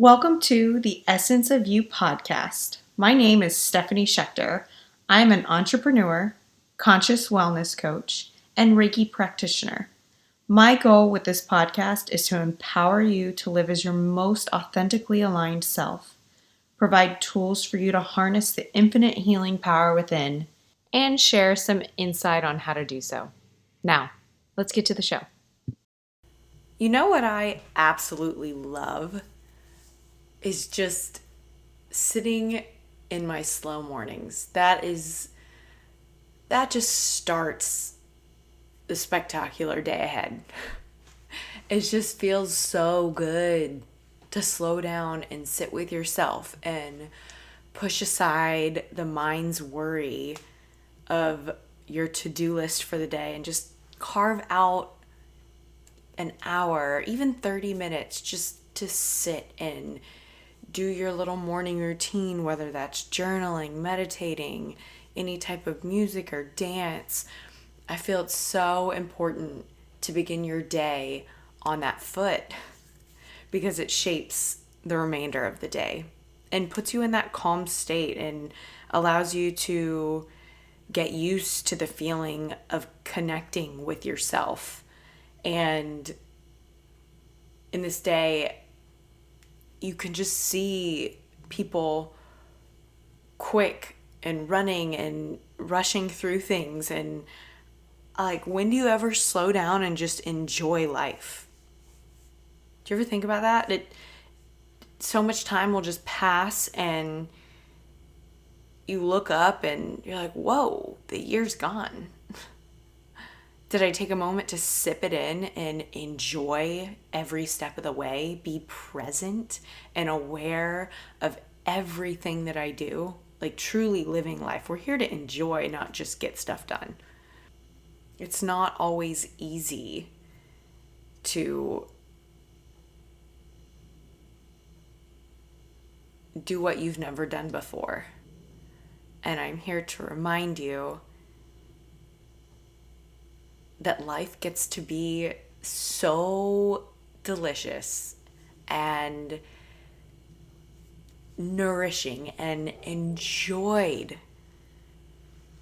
Welcome to the Essence of You podcast. My name is Stephanie Schechter. I'm an entrepreneur, conscious wellness coach, and Reiki practitioner. My goal with this podcast is to empower you to live as your most authentically aligned self, provide tools for you to harness the infinite healing power within, and share some insight on how to do so. Now, let's get to the show. You know what I absolutely love is just sitting in my slow mornings. That just starts the spectacular day ahead. It just feels so good to slow down and sit with yourself and push aside the mind's worry of your to-do list for the day and just carve out an hour, even 30 minutes, just to sit and do your little morning routine, whether that's journaling, meditating, any type of music or dance. I feel it's so important to begin your day on that foot because it shapes the remainder of the day and puts you in that calm state and allows you to get used to the feeling of connecting with yourself. And in this day, you can just see people quick and running and rushing through things. And like, when do you ever slow down and just enjoy life? Do you ever think about that? So much time will just pass and you look up and you're like, whoa, the year's gone. Did I take a moment to sip it in and enjoy every step of the way, be present and aware of everything that I do? Like, truly living life. We're here to enjoy, not just get stuff done. It's not always easy to do what you've never done before. And I'm here to remind you that life gets to be so delicious and nourishing and enjoyed.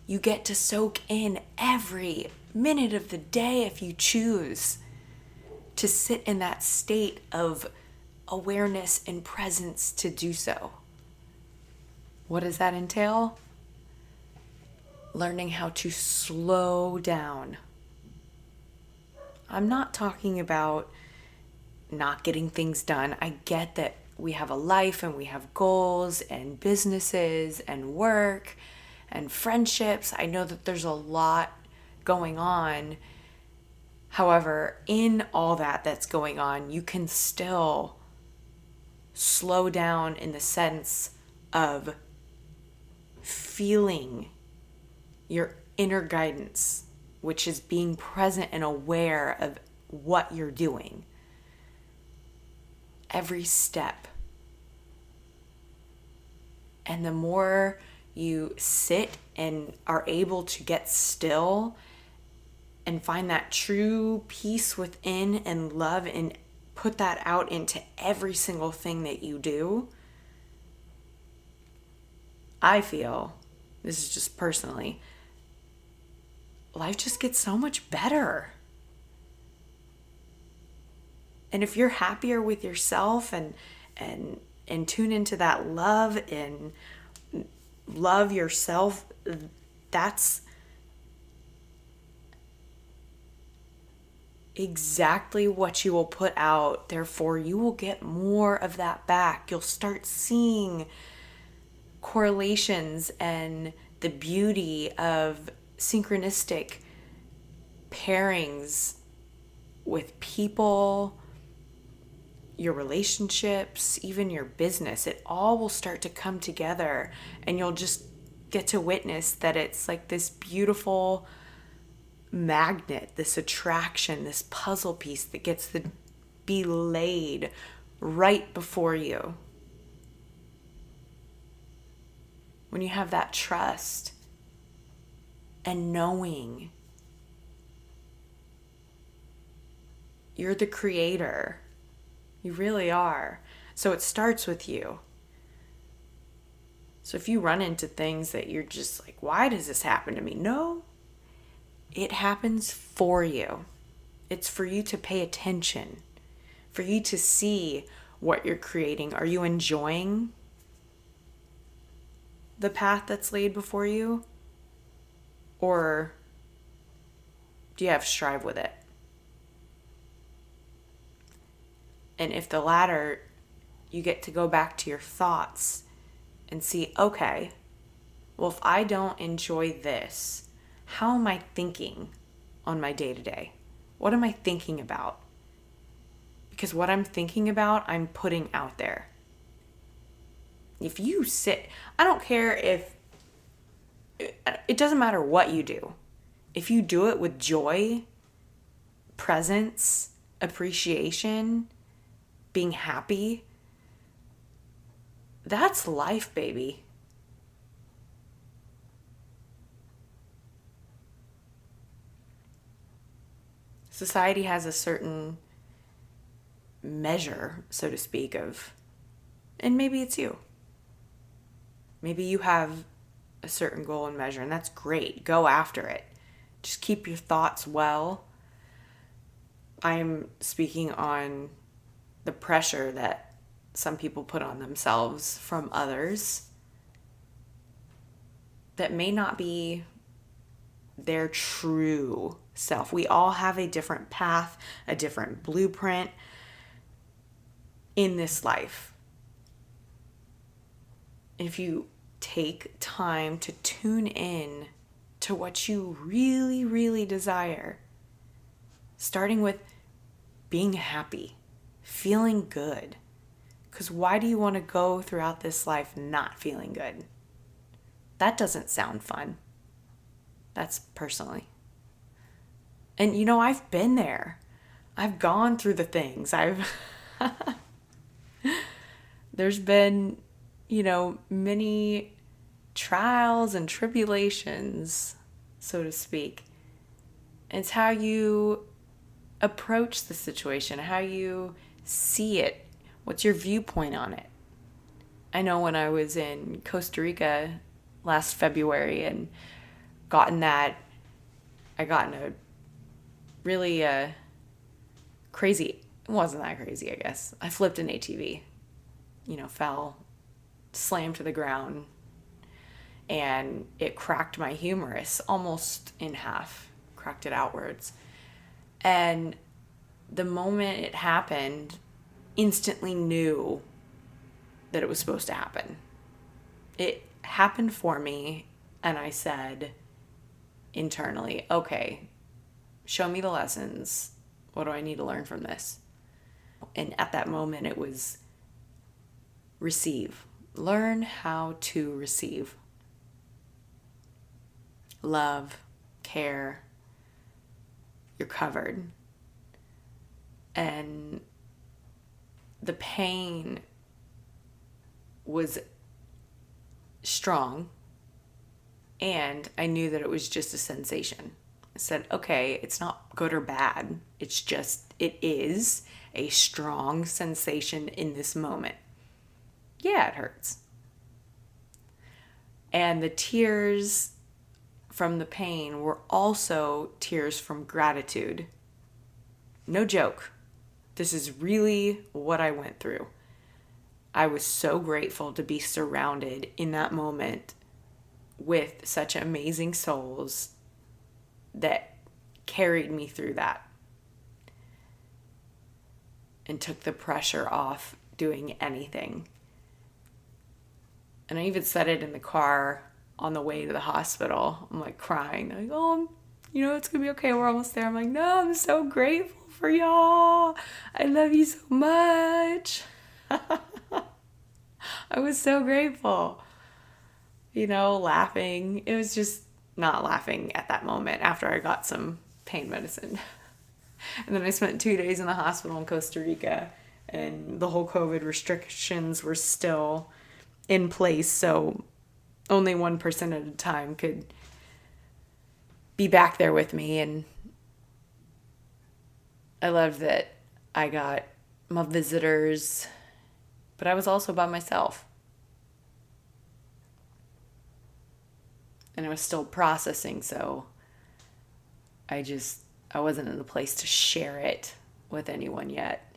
You get to soak in every minute of the day if you choose to sit in that state of awareness and presence to do so. What does that entail? Learning how to slow down. I'm not talking about not getting things done. I get that we have a life and we have goals and businesses and work and friendships. I know that there's a lot going on. However, in all that's going on, you can still slow down in the sense of feeling your inner guidance, which is being present and aware of what you're doing. Every step. And the more you sit and are able to get still and find that true peace within and love and put that out into every single thing that you do, I feel, this is just personally, life just gets so much better. And if you're happier with yourself and tune into that love and love yourself, that's exactly what you will put out. Therefore, you will get more of that back. You'll start seeing correlations and the beauty of synchronistic pairings with people, your relationships, even your business. It all will start to come together and you'll just get to witness that it's like this beautiful magnet, this attraction, this puzzle piece that gets to be laid right before you. When you have that trust and knowing you're the creator, you really are. So it starts with you. So if you run into things that you're just like, why does this happen to me? No, it happens for you. It's for you to pay attention, for you to see what you're creating. Are you enjoying the path that's laid before you? Or do you have strive with it? And if the latter, you get to go back to your thoughts and see, okay, well, if I don't enjoy this, how am I thinking on my day-to-day? What am I thinking about? Because what I'm thinking about, I'm putting out there. If you sit, I don't care if, it doesn't matter what you do. If you do it with joy, presence, appreciation, being happy, that's life, baby. Society has a certain measure, so to speak, of, and maybe it's you. Maybe you have a certain goal and measure, and that's great. Go after it. Just keep your thoughts well. I'm speaking on the pressure that some people put on themselves from others that may not be their true self. We all have a different path, a different blueprint in this life. If you take time to tune in to what you really, really desire, starting with being happy, feeling good. Because why do you want to go throughout this life not feeling good? That doesn't sound fun. That's personally. And I've been there. I've gone through the things. There's been, many trials and tribulations, so to speak. It's how you approach the situation, how you see it, what's your viewpoint on it. I know when I was in Costa Rica last February and I got in a really crazy, it wasn't that crazy, I guess. I flipped an ATV, fell, slammed to the ground, and it cracked my humerus almost in half, cracked it outwards. And the moment it happened, instantly knew that it was supposed to happen. It happened for me, and I said internally, okay, show me the lessons. What do I need to learn from this? And at that moment, it was receive. Learn how to receive love, care. You're covered. And the pain was strong, and I knew that it was just a sensation. I said, okay, it's not good or bad. It is a strong sensation in this moment. Yeah, it hurts. And the tears from the pain were also tears from gratitude. No joke. This is really what I went through. I was so grateful to be surrounded in that moment with such amazing souls that carried me through that and took the pressure off doing anything. And I even said it in the car on the way to the hospital. I'm like crying. They're like, oh, it's going to be okay. We're almost there. I'm like, no, I'm so grateful for y'all. I love you so much. I was so grateful. Laughing. It was just not laughing at that moment after I got some pain medicine. And then I spent 2 days in the hospital in Costa Rica, and the whole COVID restrictions were still in place, so only one person at a time could be back there with me. And I loved that I got my visitors But I was also by myself. And I was still processing, so I wasn't in a place to share it with anyone yet.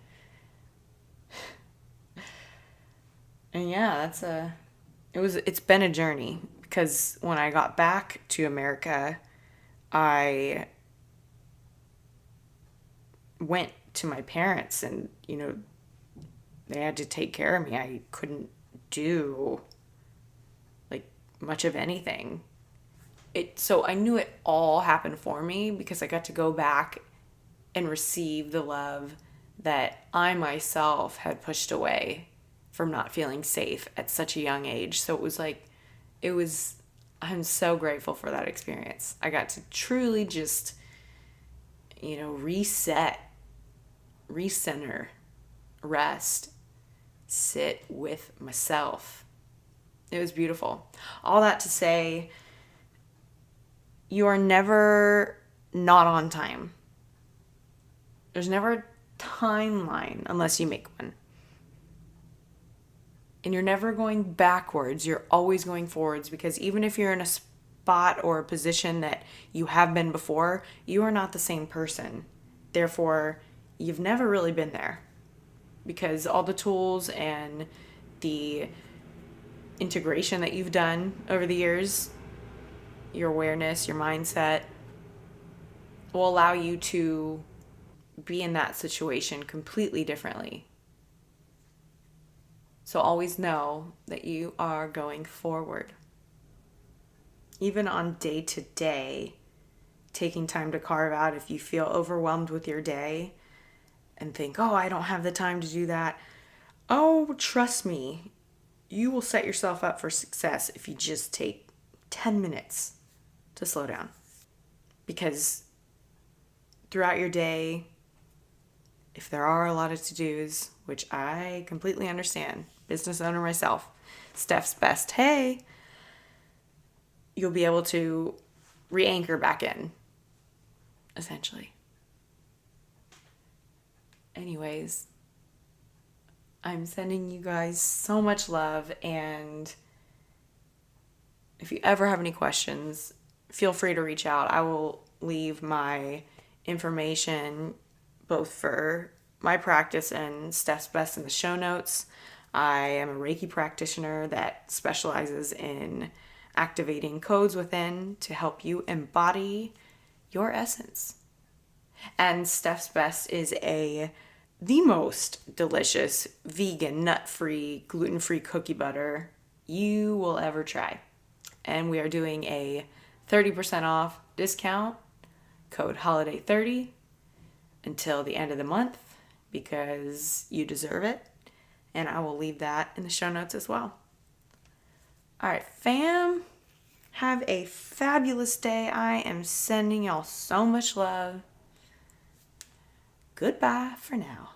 And yeah, it's been a journey, because when I got back to America, I went to my parents and, they had to take care of me. I couldn't do like much of anything. So I knew it all happened for me because I got to go back and receive the love that I myself had pushed away from not feeling safe at such a young age. So I'm so grateful for that experience. I got to truly just, reset, recenter, rest, sit with myself. It was beautiful. All that to say, you are never not on time. There's never a timeline unless you make one. And you're never going backwards. You're always going forwards, because even if you're in a spot or a position that you have been before, you are not the same person. Therefore, you've never really been there, because all the tools and the integration that you've done over the years, your awareness, your mindset, will allow you to be in that situation completely differently. So always know that you are going forward. Even on day to day, taking time to carve out, if you feel overwhelmed with your day and think, oh, I don't have the time to do that. Oh, trust me, you will set yourself up for success if you just take 10 minutes to slow down. Because throughout your day, if there are a lot of to-dos, which I completely understand, business owner myself, Steph's best, hey, you'll be able to re-anchor back in, essentially. Anyways, I'm sending you guys so much love, and if you ever have any questions, feel free to reach out. I will leave my information both for my practice and Steph's Best in the show notes. I am a Reiki practitioner that specializes in activating codes within to help you embody your essence. And Steph's Best is the most delicious vegan, nut-free, gluten-free cookie butter you will ever try. And we are doing a 30% off discount, code HOLIDAY30, until the end of the month, because you deserve it. And I will leave that in the show notes as well. All right, fam, have a fabulous day. I am sending y'all so much love. Goodbye for now.